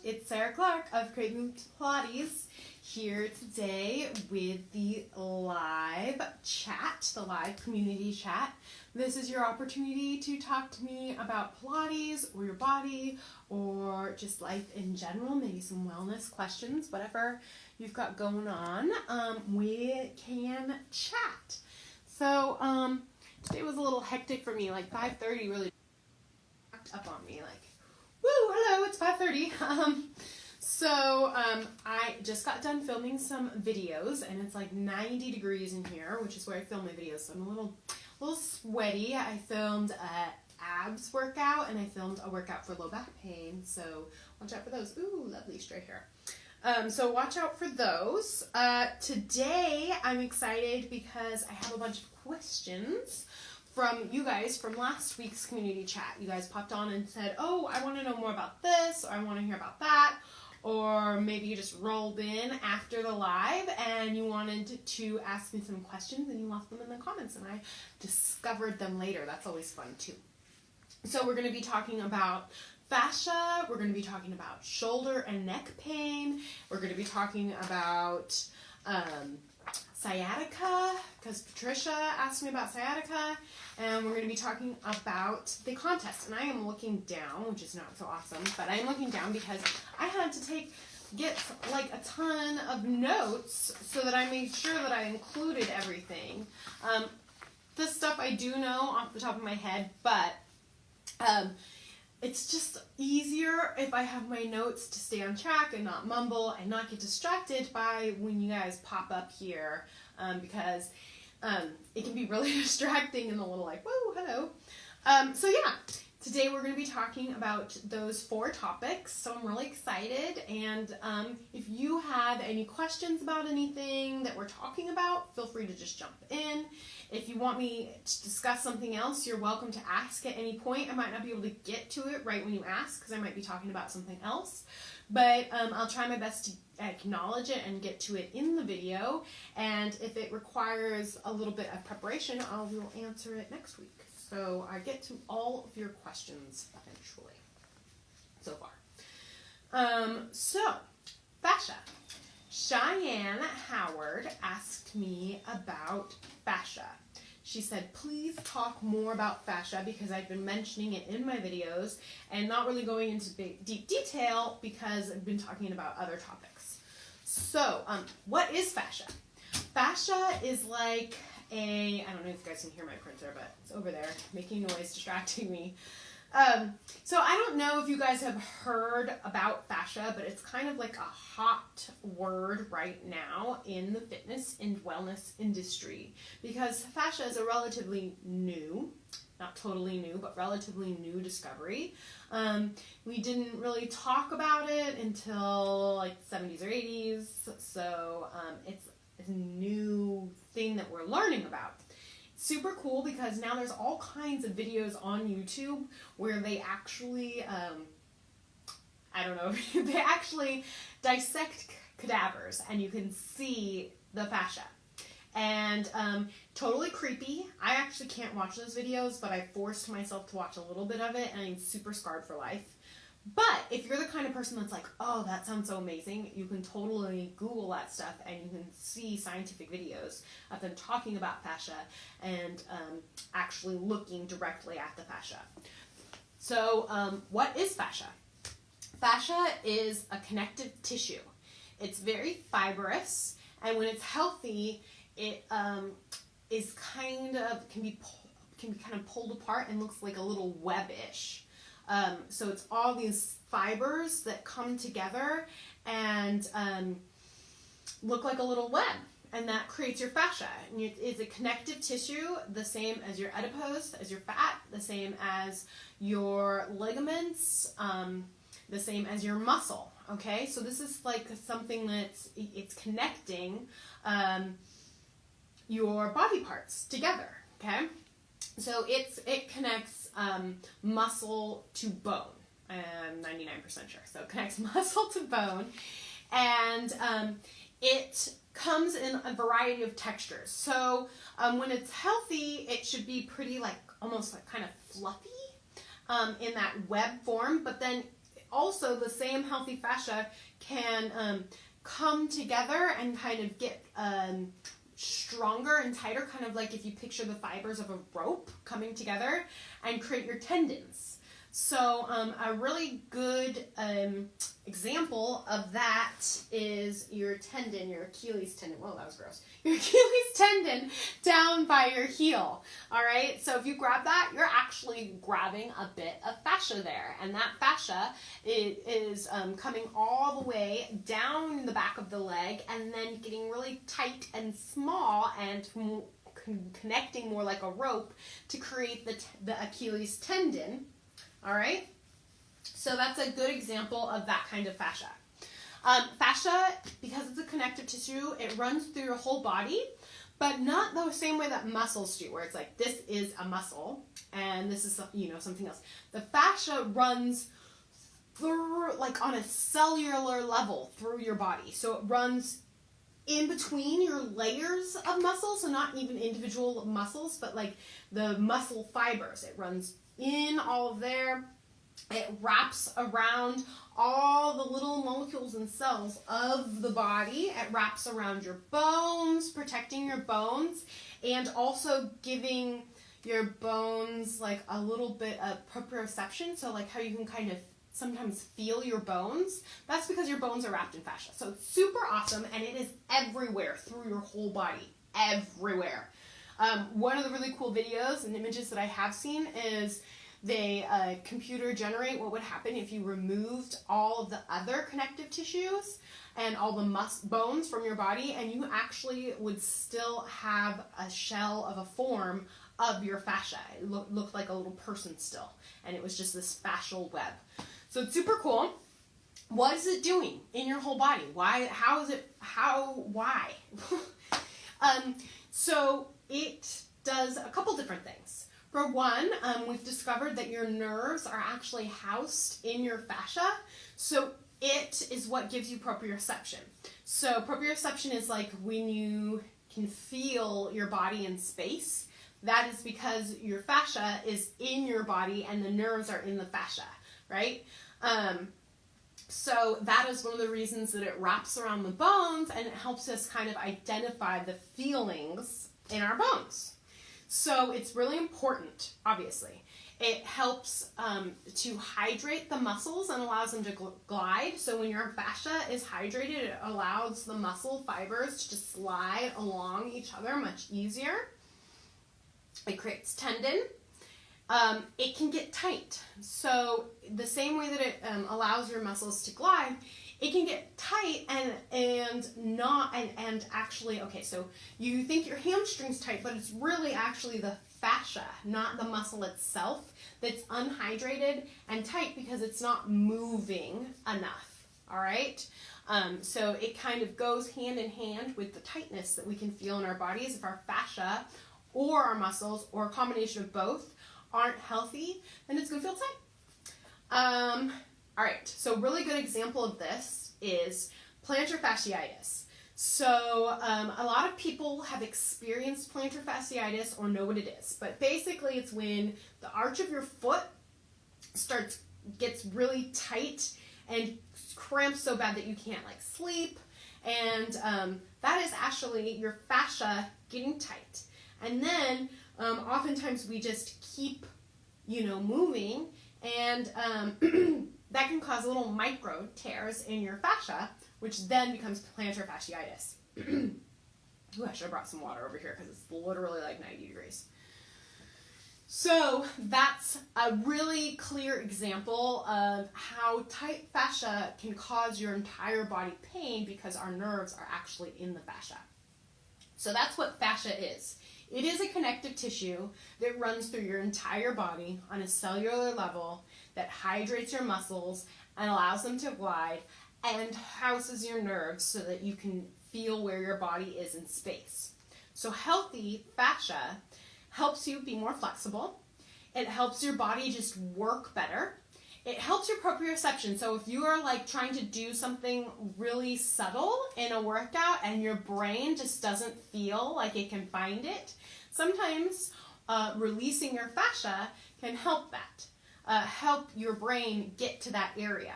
it's Sarah Clark of Craving Pilates here today with the live chat, the live community chat. This is your opportunity to talk to me about Pilates or your body or just life in general, maybe some wellness questions, whatever you've got going on. We can chat. So today was a little hectic for me, like 5:30 really up on me, like, woo, hello, it's 5:30. I just got done filming some videos, and it's like 90 degrees in here, which is where I film my videos, so I'm a little sweaty. I filmed a abs workout, and I filmed a workout for low back pain, so watch out for those. Ooh, lovely straight hair. So watch out for those. Today, I'm excited because I have a bunch of questions from you guys from last week's community chat. You guys popped on and said, oh, I want to know more about this, or I want to hear about that, or maybe you just rolled in after the live and you wanted to ask me some questions and you left them in the comments and I discovered them later. That's always fun too. So we're going to be talking about fascia, we're going to be talking about shoulder and neck pain, we're going to be talking about sciatica, because Patricia asked me about sciatica, and we're going to be talking about the contest. And I am looking down, which is not so awesome, but I am looking down because I had to get like a ton of notes so that I made sure that I included everything. This stuff I do know off the top of my head, but it's just easier if I have my notes to stay on track and not mumble and not get distracted by when you guys pop up here, because it can be really distracting and a little like, whoa, hello. So yeah, today we're going to be talking about those 4 topics, so I'm really excited, and if you have any questions about anything that we're talking about, feel free to just jump in. If you want me to discuss something else, you're welcome to ask at any point. I might not be able to get to it right when you ask because I might be talking about something else, but I'll try my best to acknowledge it and get to it in the video, and if it requires a little bit of preparation, I will answer it next week. So I get to all of your questions eventually, so far. So, fascia. Cheyenne Howard asked me about fascia. She said, please talk more about fascia because I've been mentioning it in my videos and not really going into deep detail because I've been talking about other topics. So, what is fascia? Fascia is like I don't know if you guys can hear my printer, but it's over there making noise, distracting me. So I don't know if you guys have heard about fascia, but it's kind of like a hot word right now in the fitness and wellness industry because fascia is a relatively new, not totally new, but relatively new discovery. We didn't really talk about it until like the 70s or 80s, so it's a new thing that we're learning about. Super cool because now there's all kinds of videos on YouTube where they actually, they actually dissect cadavers and you can see the fascia. And totally creepy. I actually can't watch those videos, but I forced myself to watch a little bit of it and I'm super scarred for life. But if you're the kind of person that's like, oh, that sounds so amazing, you can totally Google that stuff and you can see scientific videos of them talking about fascia and actually looking directly at the fascia. So what is fascia? Fascia is a connective tissue. It's very fibrous, and when it's healthy, it is can be kind of pulled apart and looks like a little web-ish. So it's all these fibers that come together and look like a little web, and that creates your fascia. And it's a connective tissue, the same as your adipose, as your fat, the same as your ligaments, the same as your muscle. Okay, so this is like something it's connecting your body parts together. Okay, so it connects muscle to bone. I'm 99% sure. So it connects muscle to bone, and it comes in a variety of textures. So when it's healthy, it should be pretty almost kind of fluffy in that web form, but then also, the same healthy fascia can come together and kind of get stronger and tighter, kind of like if you picture the fibers of a rope coming together and create your tendons. So a really good example of that is your tendon, your Achilles tendon. Whoa, that was gross. Your Achilles tendon down by your heel. All right, so if you grab that, you're actually grabbing a bit of fascia there. And that fascia is coming all the way down the back of the leg and then getting really tight and small and connecting more like a rope to create the Achilles tendon. All right, so that's a good example of that kind of fascia. Fascia, because it's a connective tissue, it runs through your whole body, but not the same way that muscles do, where it's like this is a muscle and this is something else. The fascia runs through, like on a cellular level, through your body. So it runs in between your layers of muscles, so not even individual muscles, but like the muscle fibers. It runs in all of there. It wraps around all the little molecules and cells of the body. It wraps around your bones, protecting your bones, and also giving your bones like a little bit of proprioception, so like how you can kind of sometimes feel your bones. That's because your bones are wrapped in fascia. So it's super awesome, and it is everywhere through your whole body, everywhere. One of the really cool videos and images that I have seen is they computer generate what would happen if you removed all of the other connective tissues and all the bones from your body, and you actually would still have a shell of a form of your fascia. It looked like a little person still, and it was just this fascial web. So it's super cool. What is it doing in your whole body? Why? Why? So it does a couple different things. For one, we've discovered that your nerves are actually housed in your fascia. So it is what gives you proprioception. So proprioception is like when you can feel your body in space. That is because your fascia is in your body and the nerves are in the fascia, right? So that is one of the reasons that it wraps around the bones, and it helps us kind of identify the feelings in our bones. So it's really important, obviously. It helps to hydrate the muscles and allows them to glide. So when your fascia is hydrated, it allows the muscle fibers to just slide along each other much easier. It creates tendon. It can get tight. So the same way that it allows your muscles to glide, it can get tight and actually, okay, so you think your hamstring's tight, but it's really actually the fascia, not the muscle itself, that's unhydrated and tight because it's not moving enough, all right? So it kind of goes hand in hand with the tightness that we can feel in our bodies. If our fascia or our muscles or a combination of both aren't healthy, then it's going to feel tight. All right, so a really good example of this is plantar fasciitis. So a lot of people have experienced plantar fasciitis or know what it is, but basically it's when the arch of your foot gets really tight and cramps so bad that you can't like sleep, and that is actually your fascia getting tight. And then oftentimes we just keep, moving, and that can cause little micro tears in your fascia, which then becomes plantar fasciitis. Ooh, I should have brought some water over here because it's literally like 90 degrees. So that's a really clear example of how tight fascia can cause your entire body pain because our nerves are actually in the fascia. So that's what fascia is. It is a connective tissue that runs through your entire body on a cellular level that hydrates your muscles and allows them to glide and houses your nerves so that you can feel where your body is in space. So healthy fascia helps you be more flexible. It helps your body just work better. It helps your proprioception. So if you are like trying to do something really subtle in a workout and your brain just doesn't feel like it can find it, sometimes releasing your fascia can help that. help your brain get to that area.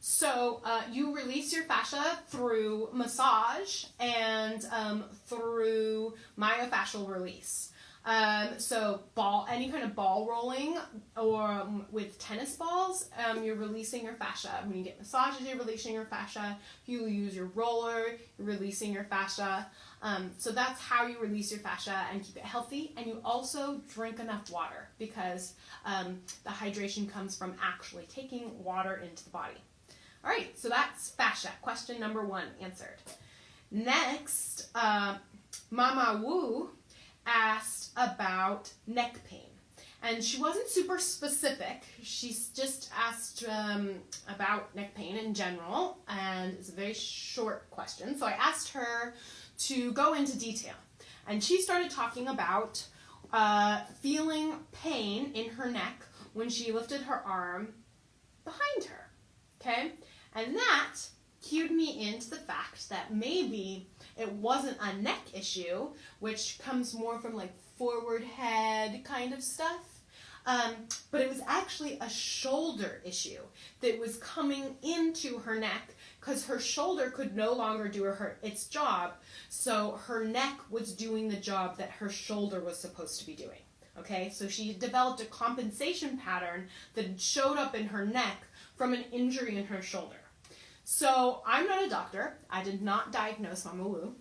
So you release your fascia through massage and through myofascial release. So any kind of ball rolling or with tennis balls, you're releasing your fascia. When you get massages, you're releasing your fascia. If you use your roller, you're releasing your fascia. So that's how you release your fascia and keep it healthy. And you also drink enough water because the hydration comes from actually taking water into the body. All right, so that's fascia. Question number 1 answered. Next, Mama Wu asked about neck pain. And she wasn't super specific. She's just asked about neck pain in general, and it's a very short question. So I asked her to go into detail. And she started talking about feeling pain in her neck when she lifted her arm behind her. Okay? And that cued me into the fact that maybe it wasn't a neck issue, which comes more from like forward head kind of stuff, but it was actually a shoulder issue that was coming into her neck because her shoulder could no longer do its job, so her neck was doing the job that her shoulder was supposed to be doing. Okay, so she developed a compensation pattern that showed up in her neck from an injury in her shoulder. So I'm not a doctor. I did not diagnose Mama Wu,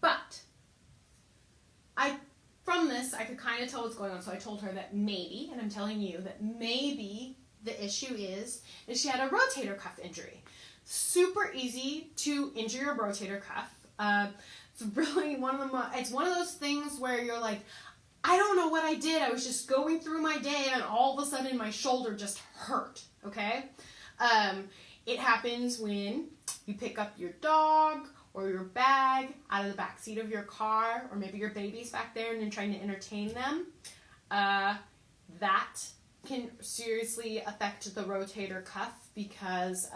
but from this I could kind of tell what's going on. So I told her that maybe, and I'm telling you that maybe the issue is she had a rotator cuff injury. Super easy to injure your rotator cuff. It's really it's one of those things where you're like, I don't know what I did. I was just going through my day and all of a sudden my shoulder just hurt, okay? It happens when you pick up your dog or your bag out of the back seat of your car, or maybe your baby's back there and you're trying to entertain them. That can seriously affect the rotator cuff because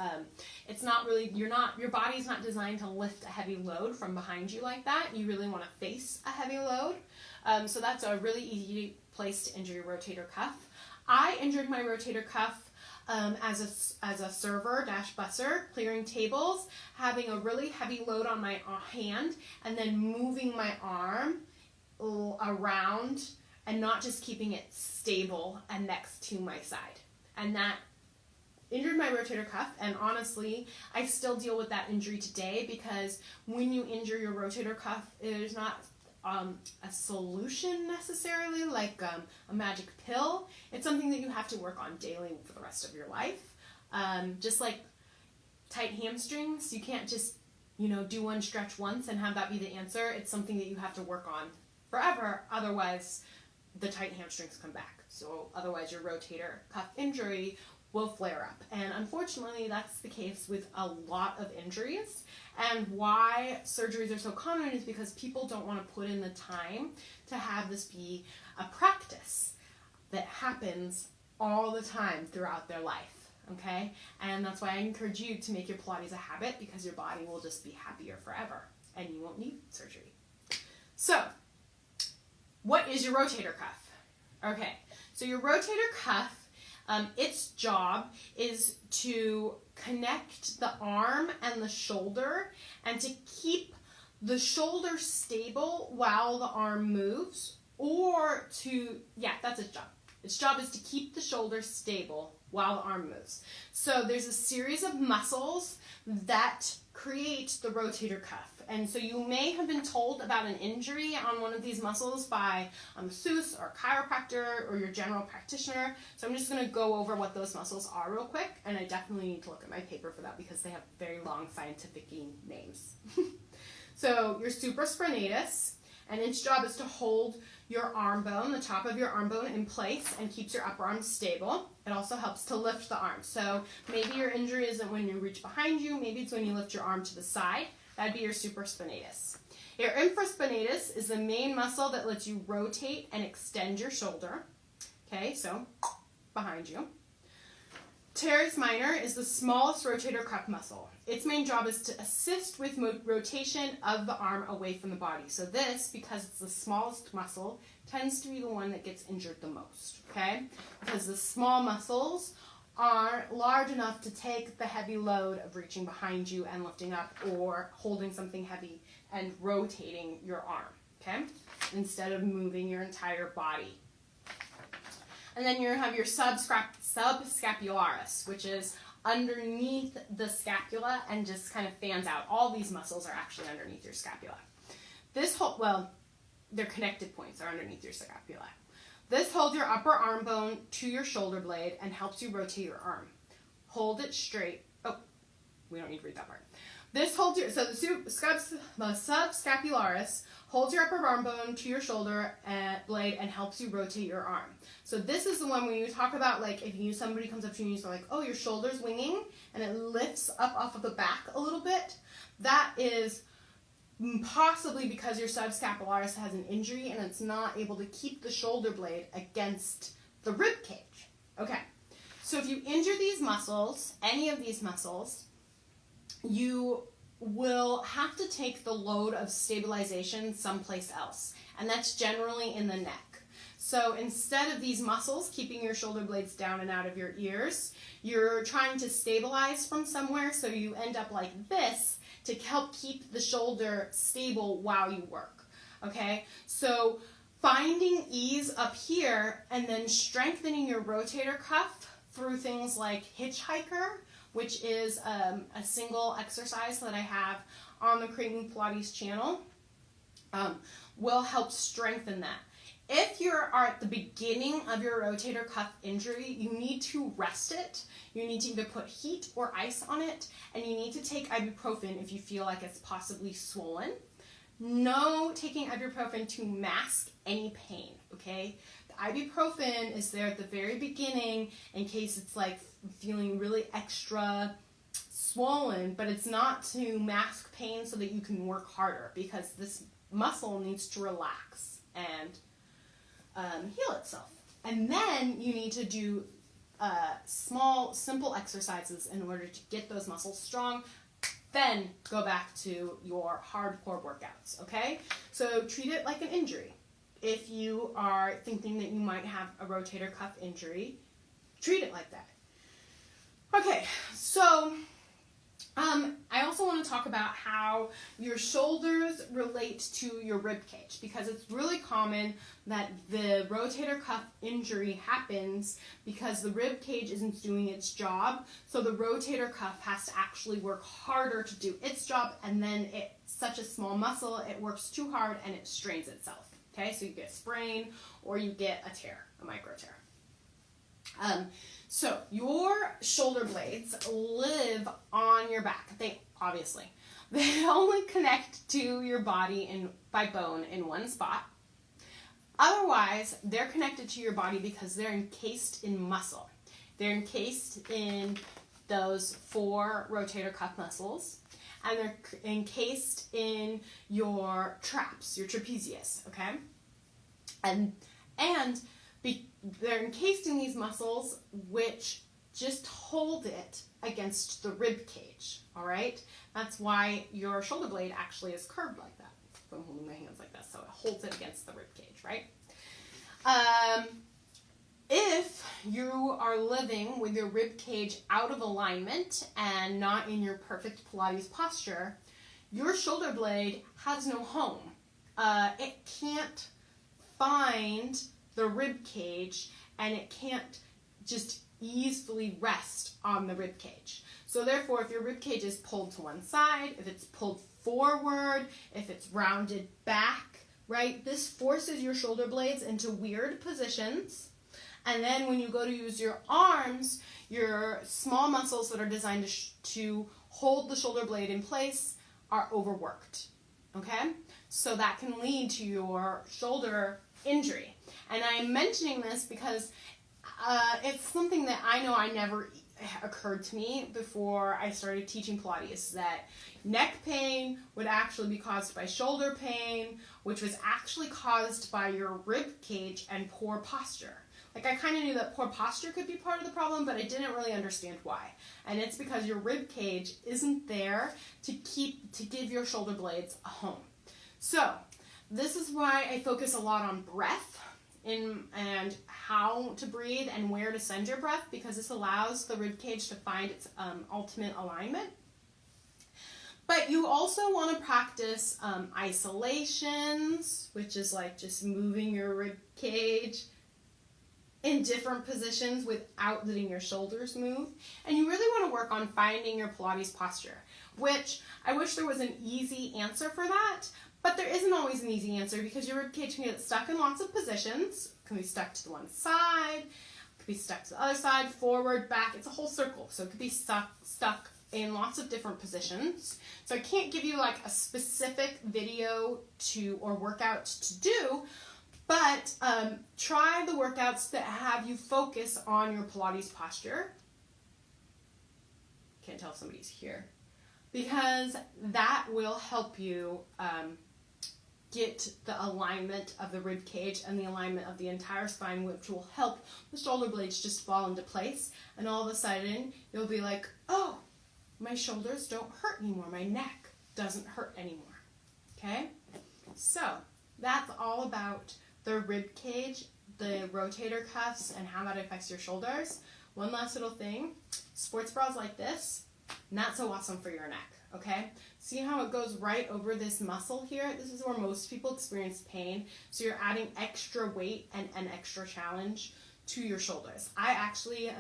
it's not really, your body's not designed to lift a heavy load from behind you like that. You really want to face a heavy load. So that's a really easy place to injure your rotator cuff. I injured my rotator cuff as a server/busser, clearing tables, having a really heavy load on my hand, and then moving my arm around and not just keeping it stable and next to my side. And that injured my rotator cuff, and honestly, I still deal with that injury today because when you injure your rotator cuff, there's not a solution necessarily, like a magic pill. It's something that you have to work on daily for the rest of your life. Just like tight hamstrings, you can't just, do one stretch once and have that be the answer. It's something that you have to work on forever, otherwise the tight hamstrings come back. So otherwise your rotator cuff injury will flare up. And unfortunately, that's the case with a lot of injuries. And why surgeries are so common is because people don't want to put in the time to have this be a practice that happens all the time throughout their life, okay? And that's why I encourage you to make your Pilates a habit, because your body will just be happier forever and you won't need surgery. So, what is your rotator cuff? Okay, so your rotator cuff, its job is to connect the arm and the shoulder and to keep the shoulder stable while the arm moves, or that's its job. Its job is to keep the shoulder stable while the arm moves. So there's a series of muscles that create the rotator cuff. And so you may have been told about an injury on one of these muscles by a masseuse or a chiropractor or your general practitioner. So I'm just going to go over what those muscles are real quick, and I definitely need to look at my paper for that because they have very long scientific names. So your supraspinatus, and its job is to hold your arm bone, the top of your arm bone, in place and keeps your upper arm stable. It also helps to lift the arm. So maybe your injury isn't when you reach behind you, maybe it's when you lift your arm to the side. That'd be your supraspinatus. Your infraspinatus is the main muscle that lets you rotate and extend your shoulder. Okay, so behind you. Teres minor is the smallest rotator cuff muscle. Its main job is to assist with rotation of the arm away from the body. So this, because it's the smallest muscle, tends to be the one that gets injured the most, okay? Because the small muscles aren't large enough to take the heavy load of reaching behind you and lifting up or holding something heavy and rotating your arm, okay? Instead of moving your entire body. And then you have your subscapularis, which is underneath the scapula and just kind of fans out. All these muscles are actually underneath your scapula. Their connected points are underneath your scapula. This holds your upper arm bone to your shoulder blade and helps you rotate your arm. Hold it straight. Oh, we don't need to read that part. This holds your, so the subscapularis holds your upper arm bone to your shoulder blade and helps you rotate your arm. So this is the one when you talk about, like, if somebody comes up to you and you say, like, oh, your shoulder's winging, and it lifts up off of the back a little bit, that is possibly because your subscapularis has an injury and it's not able to keep the shoulder blade against the rib cage. Okay, so if you injure these muscles, any of these muscles, you will have to take the load of stabilization someplace else, and that's generally in the neck. So instead of these muscles keeping your shoulder blades down and out of your ears, you're trying to stabilize from somewhere, so you end up like this to help keep the shoulder stable while you work, okay? So finding ease up here and then strengthening your rotator cuff through things like hitchhiker, which is a single exercise that I have on the Creating Pilates channel, will help strengthen that. If you are at the beginning of your rotator cuff injury, you need to rest it. You need to either put heat or ice on it, and you need to take ibuprofen if you feel like it's possibly swollen. No taking ibuprofen to mask any pain, okay? The ibuprofen is there at the very beginning in case it's like feeling really extra swollen, but it's not to mask pain so that you can work harder, because this muscle needs to relax and heal itself. And then you need to do small, simple exercises in order to get those muscles strong. Then go back to your hardcore workouts, okay? So treat it like an injury. If you are thinking that you might have a rotator cuff injury, treat it like that. Okay, so I also want to talk about how your shoulders relate to your rib cage, because it's really common that the rotator cuff injury happens because the rib cage isn't doing its job, so the rotator cuff has to actually work harder to do its job, and then it's such a small muscle, it works too hard and it strains itself, okay? So you get a sprain or you get a tear, a micro tear. So your shoulder blades live on your back. They only connect to your body by bone in one spot. Otherwise, they're connected to your body because they're encased in muscle. They're encased in those 4 rotator cuff muscles, and they're encased in your traps, your trapezius, okay? And they're encased in these muscles which just hold it against the rib cage, all right? That's why your shoulder blade actually is curved like that. So I'm holding my hands like this, so it holds it against the rib cage, right? If you are living with your rib cage out of alignment and not in your perfect Pilates posture, your shoulder blade has no home. It can't find the rib cage, and it can't just easily rest on the rib cage. So therefore, if your rib cage is pulled to one side, if it's pulled forward, if it's rounded back, right, this forces your shoulder blades into weird positions. And then when you go to use your arms, your small muscles that are designed to hold the shoulder blade in place are overworked, okay? So that can lead to your shoulder injury. And I'm mentioning this because it's something that I know never occurred to me before I started teaching Pilates, that neck pain would actually be caused by shoulder pain, which was actually caused by your rib cage and poor posture. Like, I kind of knew that poor posture could be part of the problem, but I didn't really understand why. And it's because your rib cage isn't there to give your shoulder blades a home. So this is why I focus a lot on breath and how to breathe and where to send your breath, because this allows the rib cage to find its ultimate alignment. But you also want to practice isolations, which is like just moving your rib cage in different positions without letting your shoulders move. And you really want to work on finding your Pilates posture, which I wish there was an easy answer for that, but there isn't always an easy answer, because your rib cage can get stuck in lots of positions. It can be stuck to the one side, it could be stuck to the other side, forward, back. It's a whole circle, so it could be stuck in lots of different positions. So I can't give you like a specific video or workout to do, but try the workouts that have you focus on your Pilates posture. Can't tell if somebody's here, because that will help you get the alignment of the rib cage and the alignment of the entire spine, which will help the shoulder blades just fall into place. And all of a sudden, you'll be like, oh, my shoulders don't hurt anymore. My neck doesn't hurt anymore. Okay? So that's all about the rib cage, the rotator cuffs, and how that affects your shoulders. One last little thing, sports bras like this, not so awesome for your neck, okay? See how it goes right over this muscle here? This is where most people experience pain. So you're adding extra weight and an extra challenge to your shoulders. I actually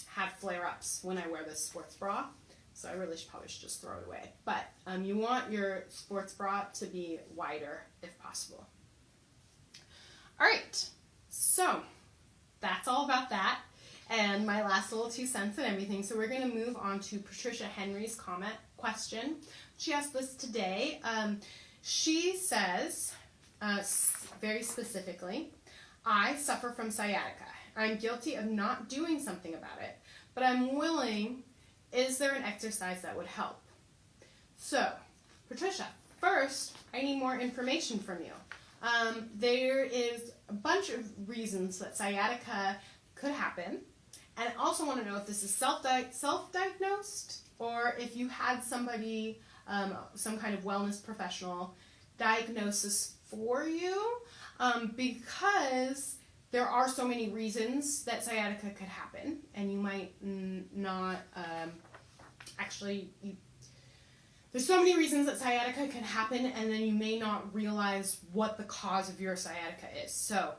have flare-ups when I wear this sports bra, so I really probably should just throw it away. But you want your sports bra to be wider if possible. All right, so that's all about that, and my last little 2 cents and everything. So we're going to move on to Patricia Henry's question. She asked this today. She says, very specifically, I suffer from sciatica. I'm guilty of not doing something about it, but I'm willing. Is there an exercise that would help? So, Patricia, first, I need more information from you. There is a bunch of reasons that sciatica could happen, and I also want to know if this is self-diagnosed or if you had somebody, some kind of wellness professional diagnosis for you, because there are so many reasons that sciatica could happen, and you might not there's so many reasons that sciatica can happen, and then you may not realize what the cause of your sciatica is. So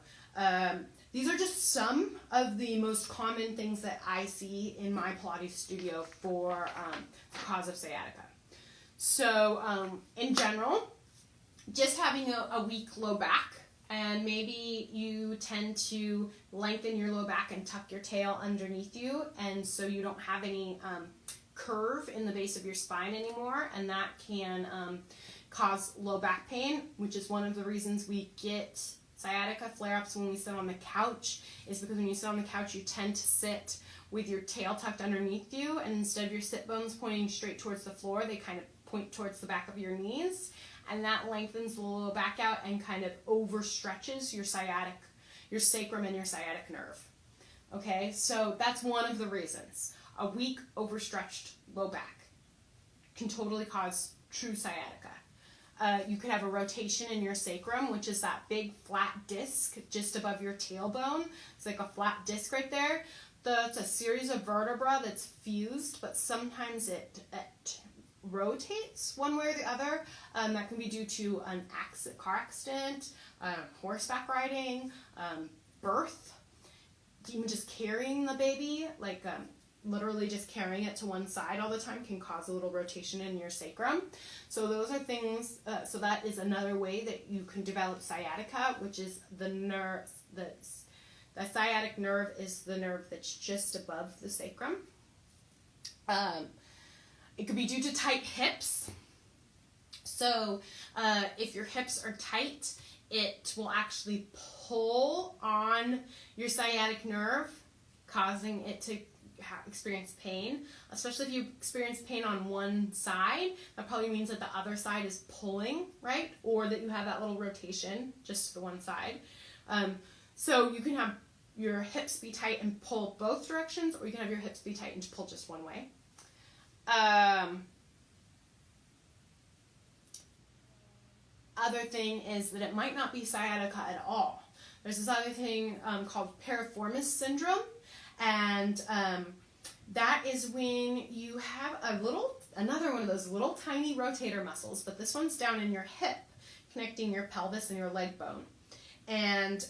these are just some of the most common things that I see in my Pilates studio for the cause of sciatica. So in general, just having a weak low back, and maybe you tend to lengthen your low back and tuck your tail underneath you, and so you don't have any curve in the base of your spine anymore, and that can cause low back pain, which is one of the reasons we get sciatica flare-ups when we sit on the couch, is because when you sit on the couch you tend to sit with your tail tucked underneath you, and instead of your sit bones pointing straight towards the floor, they kind of point towards the back of your knees, and that lengthens the low back out and kind of overstretches your sacrum and your sciatic nerve. Okay, so that's one of the reasons. A weak, overstretched low back can totally cause true sciatica. You could have a rotation in your sacrum, which is that big flat disc just above your tailbone. It's like a flat disc right there. It's a series of vertebrae that's fused, but sometimes it rotates one way or the other. That can be due to an car accident, horseback riding, birth, even just carrying the baby, like literally just carrying it to one side all the time can cause a little rotation in your sacrum. So those are things, so that is another way that you can develop sciatica, which is the nerve, the sciatic nerve is the nerve that's just above the sacrum. It could be due to tight hips. So if your hips are tight, it will actually pull on your sciatic nerve, causing it to experience pain, especially if you experience pain on one side. That probably means that the other side is pulling, right? Or that you have that little rotation just to the one side. So you can have your hips be tight and pull both directions, or you can have your hips be tight and pull just one way. Other thing is that it might not be sciatica at all. There's this other thing called piriformis syndrome, and that is when you have another one of those little tiny rotator muscles, but this one's down in your hip, connecting your pelvis and your leg bone. And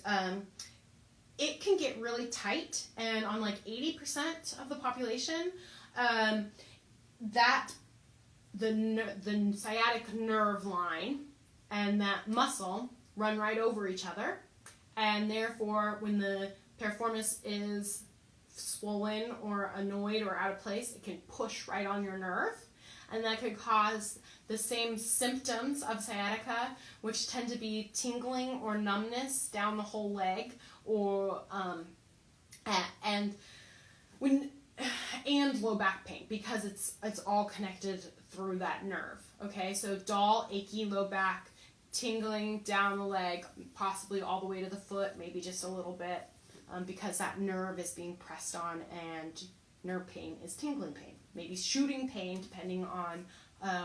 it can get really tight, and on like 80% of the population, that the sciatic nerve line and that muscle run right over each other, and therefore when the piriformis is swollen or annoyed or out of place, it can push right on your nerve, and that could cause the same symptoms of sciatica, which tend to be tingling or numbness down the whole leg, or and low back pain, because it's all connected through that nerve. Okay, so dull, achy low back, tingling down the leg, possibly all the way to the foot, maybe just a little bit, because that nerve is being pressed on, and nerve pain is tingling pain. Maybe shooting pain, depending on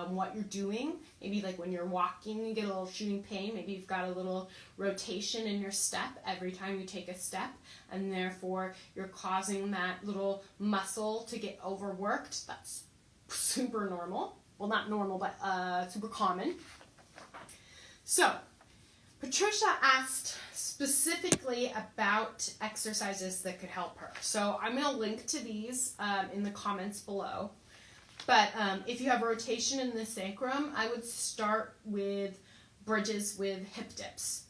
what you're doing. Maybe like when you're walking, you get a little shooting pain. Maybe you've got a little rotation in your step every time you take a step, and therefore you're causing that little muscle to get overworked. That's super normal. Well, not normal, but super common. So, Patricia asked specifically about exercises that could help her. So I'm going to link to these in the comments below. But if you have rotation in the sacrum, I would start with bridges with hip dips.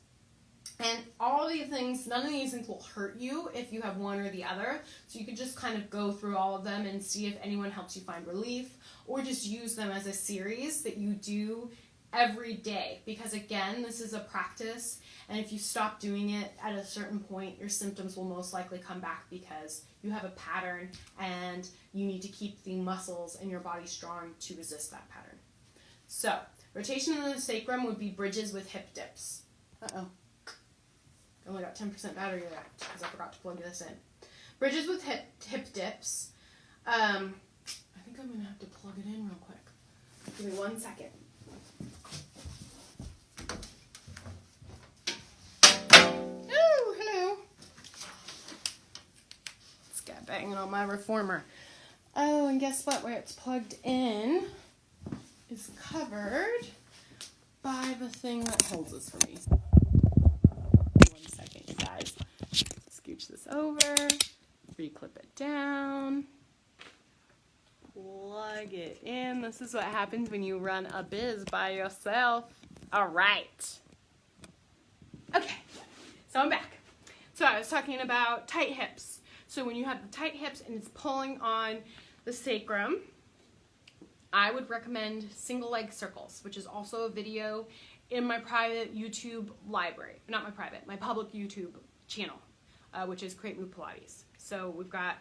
And all these things, none of these things will hurt you if you have one or the other. So you can just kind of go through all of them and see if anyone helps you find relief, or just use them as a series that you do every day, because again, this is a practice, and if you stop doing it at a certain point, your symptoms will most likely come back, because you have a pattern and you need to keep the muscles in your body strong to resist that pattern. So, rotation in the sacrum would be bridges with hip dips. Only got 10% battery left because I forgot to plug this in. Bridges with hip dips. I think I'm going to have to plug it in real quick. Give me 1 second. Oh, hello. It's got banging on my reformer. Oh, and guess what? Where it's plugged in is covered by the thing that holds this for me. 1 second, you guys. Scooch this over, reclip it down, plug it in. This is what happens when you run a biz by yourself. All right. Okay, so I'm back. So I was talking about tight hips. So when you have the tight hips and it's pulling on the sacrum, I would recommend single leg circles, which is also a video in my private YouTube library. Not my private, my public YouTube channel, which is Create Move Pilates. So we've got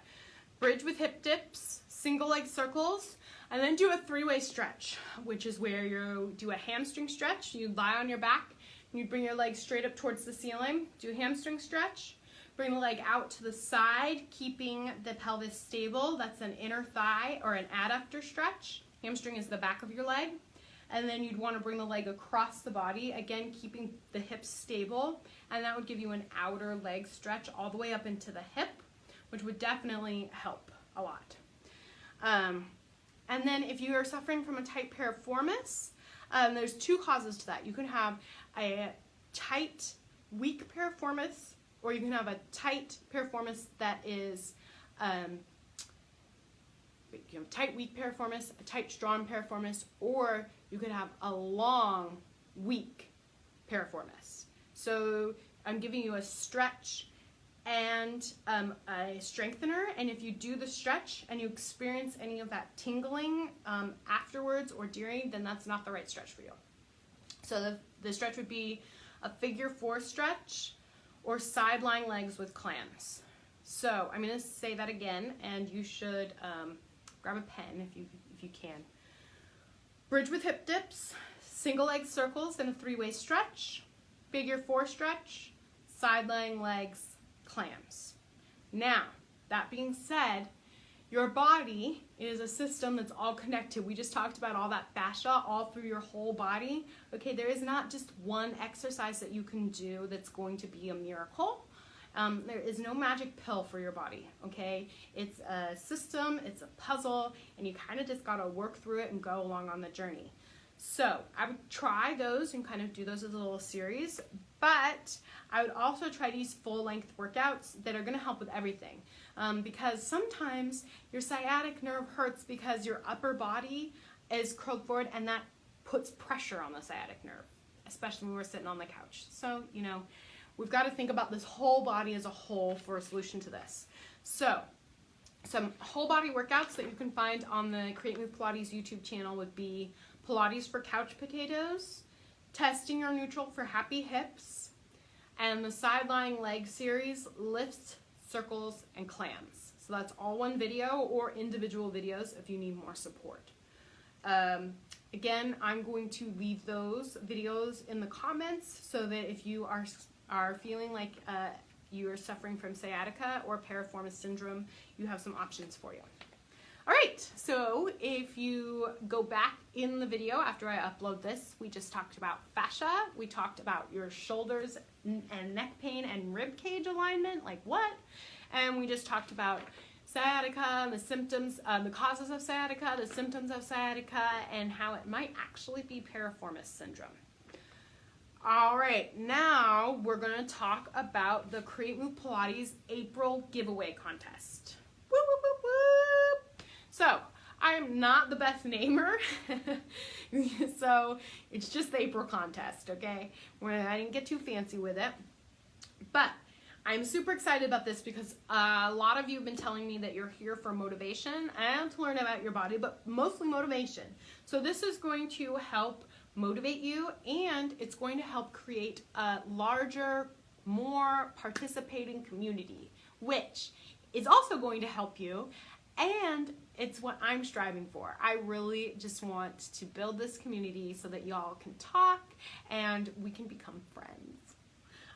bridge with hip dips, single leg circles, and then do a three-way stretch, which is where you do a hamstring stretch. You lie on your back, and you bring your legs straight up towards the ceiling, do a hamstring stretch, bring the leg out to the side, keeping the pelvis stable. That's an inner thigh or an adductor stretch. Hamstring is the back of your leg. And then you'd want to bring the leg across the body, again keeping the hips stable, and that would give you an outer leg stretch all the way up into the hip, which would definitely help a lot. And then if you are suffering from a tight piriformis, there's two causes to that. You can have a tight, weak piriformis, or you can have a tight piriformis that is you have a tight, weak piriformis, a tight, strong piriformis, or you could have a long, weak piriformis. So I'm giving you a stretch and a strengthener, and if you do the stretch and you experience any of that tingling afterwards or during, then that's not the right stretch for you. So the stretch would be a figure 4 stretch or side lying legs with clams. So I'm going to say that again, and you should grab a pen if you can. Bridge with hip dips, single leg circles and a three-way stretch, figure 4 stretch, side lying legs, clams. Now, that being said, your body is a system that's all connected. We just talked about all that fascia all through your whole body. Okay, there is not just one exercise that you can do that's going to be a miracle. There is no magic pill for your body, okay? It's a system, it's a puzzle, and you kind of just got to work through it and go along on the journey. So I would try those and kind of do those as a little series, but I would also try these full-length workouts that are going to help with everything. Because sometimes your sciatic nerve hurts because your upper body is curled forward, and that puts pressure on the sciatic nerve, especially when we're sitting on the couch. So, you know, we've got to think about this whole body as a whole for a solution to this. So, some whole body workouts that you can find on the Create Move Pilates YouTube channel would be Pilates for couch potatoes, testing your neutral for happy hips, and the side lying leg series, lifts, circles, and clams. So that's all one video or individual videos if you need more support. Again, I'm going to leave those videos in the comments so that if you are feeling like you are suffering from sciatica or piriformis syndrome, you have some options for you. All right, so if you go back in the video after I upload this, we just talked about fascia, we talked about your shoulders and neck pain and rib cage alignment, like what? And we just talked about sciatica, the symptoms, the causes of sciatica, the symptoms of sciatica, and how it might actually be piriformis syndrome. All right, now we're gonna talk about the Create Move Pilates April giveaway contest. Whoop, whoop, whoop, whoop. So, I'm not the best namer, so it's just the April contest, okay? I didn't get too fancy with it, but I'm super excited about this because a lot of you have been telling me that you're here for motivation and to learn about your body, but mostly motivation. So this is going to help motivate you, and it's going to help create a larger, more participating community, which is also going to help you, and it's what I'm striving for. I really just want to build this community so that y'all can talk and we can become friends.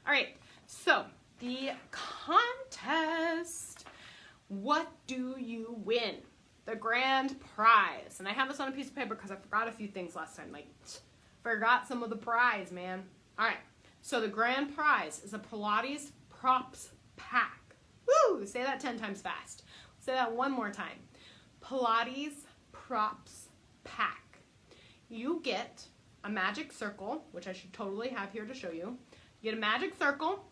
All right, so the contest, what do you win? The grand prize. And I have this on a piece of paper because I forgot a few things last time. Like, forgot some of the prize, man. All right, so the grand prize is a Pilates props pack. Woo! Say that 10 times fast. Say that one more time. Pilates props pack. You get a magic circle, which I should totally have here to show you. You get a magic circle,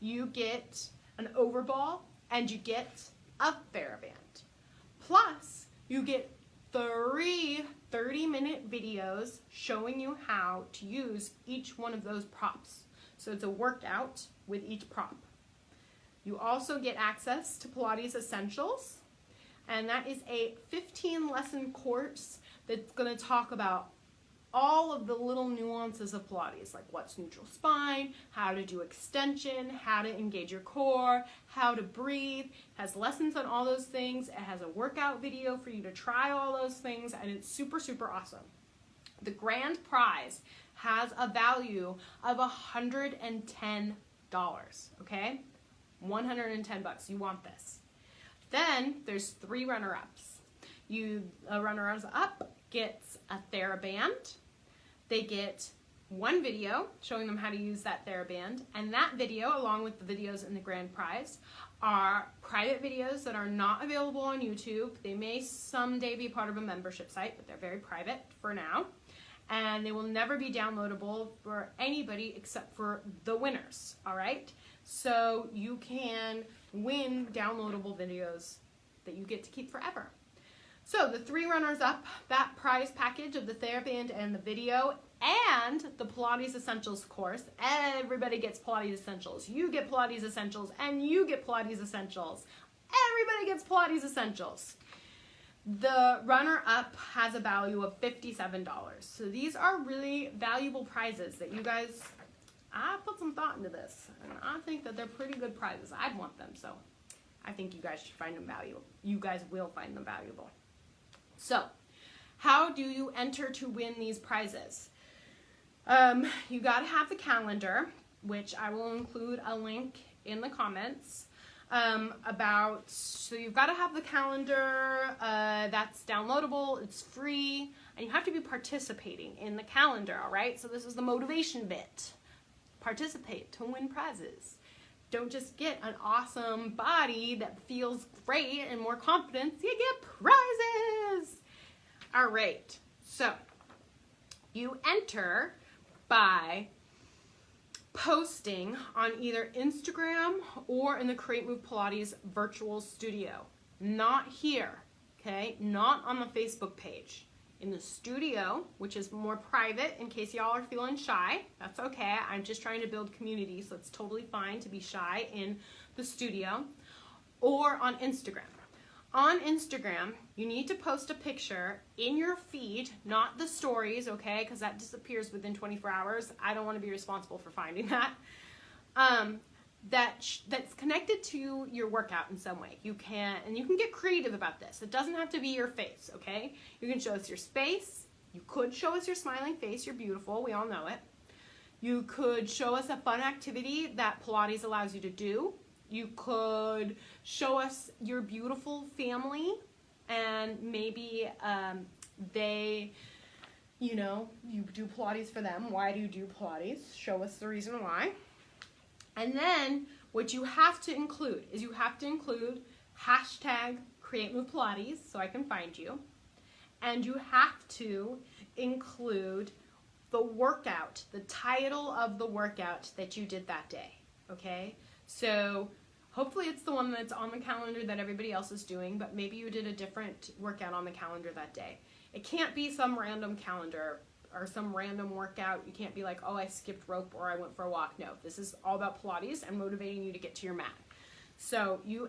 you get an overball, and you get a TheraBand. Plus, you get 3 30-minute videos showing you how to use each one of those props. So it's a workout with each prop. You also get access to Pilates Essentials, and that is a 15-lesson course that's going to talk about all of the little nuances of Pilates, like what's neutral spine, how to do extension, how to engage your core, how to breathe. It has lessons on all those things. It has a workout video for you to try all those things, and it's super, super awesome. The grand prize has a value of $110, okay? 110 bucks. You want this. Then there's 3 runner-ups. Runners up gets a TheraBand. They get 1 video showing them how to use that TheraBand, and that video, along with the videos in the grand prize, are private videos that are not available on YouTube. They may someday be part of a membership site, but they're very private for now, and they will never be downloadable for anybody except for the winners, all right? So you can win downloadable videos that you get to keep forever. So the 3 runners up, that prize package of the TheraBand and the video and the Pilates Essentials course, everybody gets Pilates Essentials. You get Pilates Essentials and you get Pilates Essentials. Everybody gets Pilates Essentials. The runner-up has a value of $57. So these are really valuable prizes that you guys, I put some thought into this, and I think that they're pretty good prizes. I'd want them, so I think you guys should find them valuable. You guys will find them valuable. So, how do you enter to win these prizes? You got to have the calendar, which I will include a link in the comments. so you've got to have the calendar that's downloadable, it's free, and you have to be participating in the calendar, all right? So this is the motivation bit. Participate to win prizes. Don't just get an awesome body that feels great and more confidence, you get prizes. All right, so you enter by posting on either Instagram or in the Create Move Pilates virtual studio. Not here, okay? Not on the Facebook page. In the studio, which is more private in case y'all are feeling shy. That's okay. I'm just trying to build community, so it's totally fine to be shy in the studio. Or on Instagram. On Instagram, you need to post a picture in your feed, not the stories, okay? Because that disappears within 24 hours. I don't want to be responsible for finding that. That's connected to your workout in some way. You can get creative about this. It doesn't have to be your face, okay? You can show us your space. You could show us your smiling face. You're beautiful. We all know it. You could show us a fun activity that Pilates allows you to do. You could show us your beautiful family, and maybe you do Pilates for them. Why do you do Pilates? Show us the reason why. And then what you have to include is hashtag Create Move Pilates so I can find you. And you have to include the workout, the title of the workout that you did that day, okay? So hopefully it's the one that's on the calendar that everybody else is doing, but maybe you did a different workout on the calendar that day. It can't be some random calendar or some random workout. You can't be like, oh, I skipped rope or I went for a walk. No, this is all about Pilates and motivating you to get to your mat. So you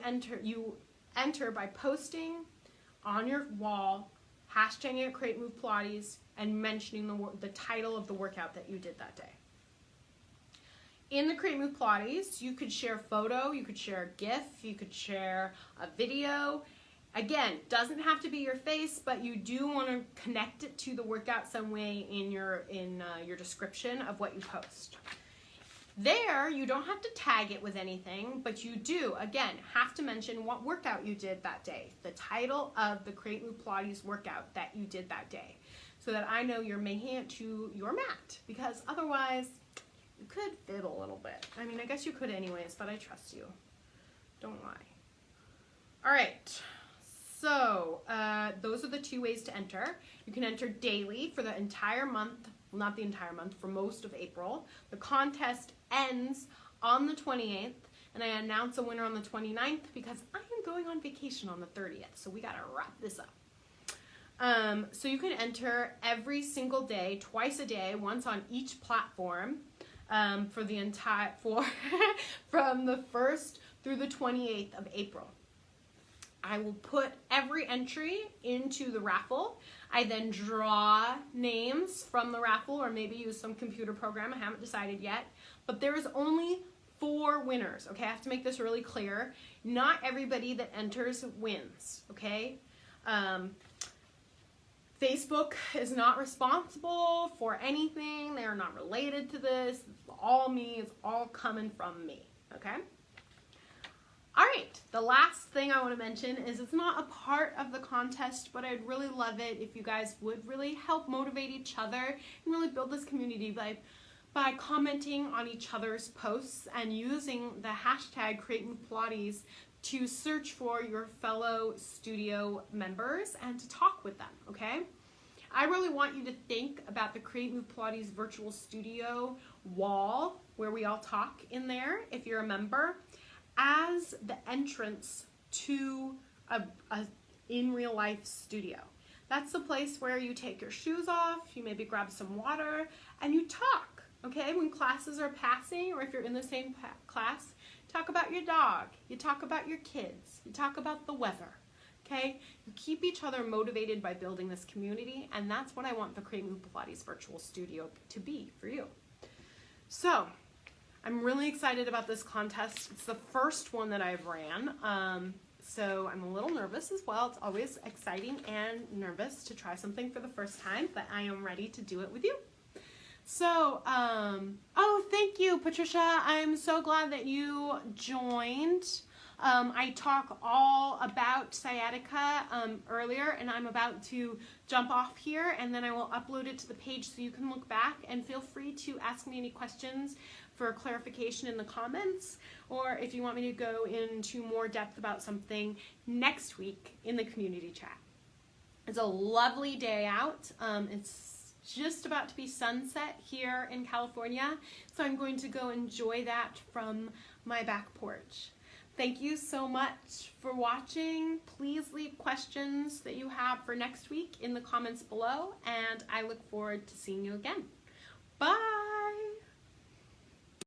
enter by posting on your wall, hashtagging it Create Move Pilates, and mentioning the title of the workout that you did that day. In the Create Move Pilates, you could share a photo, you could share a GIF, you could share a video. Again, doesn't have to be your face, but you do want to connect it to the workout some way in your description of what you post. There, you don't have to tag it with anything, but you do, again, have to mention what workout you did that day, the title of the Create Move Pilates workout that you did that day, so that I know you're making it to your mat, because otherwise, you could fiddle a little bit. I mean, I guess you could anyways, but I trust you. Don't lie. All right. So those are the two ways to enter. You can enter daily for the entire month, well, not the entire month, for most of April. The contest ends on the 28th, and I announce a winner on the 29th because I am going on vacation on the 30th, so we gotta wrap this up. So you can enter every single day, twice a day, once on each platform for the entire, from the 1st through the 28th of April. I will put every entry into the raffle. I then draw names from the raffle, or maybe use some computer program. I haven't decided yet. But there is only 4 winners, okay? I have to make this really clear. Not everybody that enters wins, okay? Facebook is not responsible for anything. They are not related to this. It's all me. It's all coming from me, okay? All right, the last thing I want to mention is it's not a part of the contest, but I'd really love it if you guys would really help motivate each other and really build this community by commenting on each other's posts and using the hashtag Create Move Pilates to search for your fellow studio members and to talk with them, okay? I really want you to think about the Create Move Pilates virtual studio wall where we all talk in there, if you're a member, as the entrance to a in real life studio. That's the place where you take your shoes off, you maybe grab some water, and you talk, okay? When classes are passing, or if you're in the same class, talk about your dog, you talk about your kids, you talk about the weather, okay? You keep each other motivated by building this community, and that's what I want the Create Move Pilates virtual studio to be for you. So, I'm really excited about this contest. It's the first one that I've ran, so I'm a little nervous as well. It's always exciting and nervous to try something for the first time, but I am ready to do it with you. So, oh, thank you, Patricia. I'm so glad that you joined. I talk all about sciatica earlier, and I'm about to jump off here, and then I will upload it to the page so you can look back, and feel free to ask me any questions for clarification in the comments, or if you want me to go into more depth about something next week in the community chat. It's a lovely day out. It's just about to be sunset here in California, so I'm going to go enjoy that from my back porch. Thank you so much for watching. Please leave questions that you have for next week in the comments below, and I look forward to seeing you again. Bye!